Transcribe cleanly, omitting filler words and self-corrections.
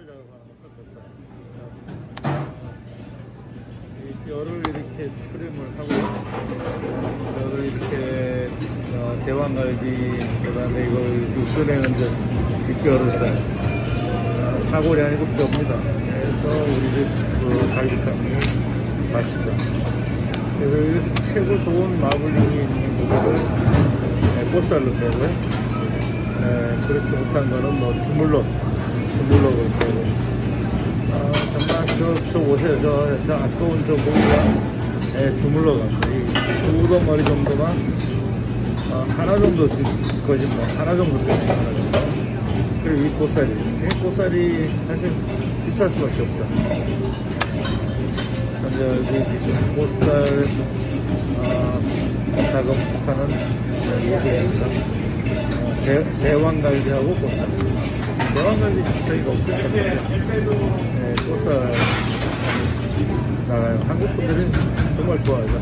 꽃살 작업하는 것도 이 뼈를 이렇게 트림을 하고 뼈를 이렇게 대왕갈비 그다음에 이걸 육수내는 이 뼈를 써요. 사골이 아니고 뼈입니다. 그래서 우리 집 갈비탕이 맛있죠. 그래서 여기서 최고 좋은 마블링이 있는 부분을 꽃살로 빼고요. 그렇지 못한 거는 뭐 주물럭 그렇고 정말 저 오세요. 저 아까운 저 고기가 주물럭 이 두 덩어리 정도만 하나 정도 거짓 뭐 하나 정도 되는 하나 정도. 그리고 이 꽃살이 사실 비쌀 수밖에 없죠. 현재 여기 꽃살 작업하는 예술입니다. 대왕갈비하고 꽃살. 대왕갈비 비싸기가 없어요. 꽃살 나가요. 한국 분들은 정말 좋아하죠.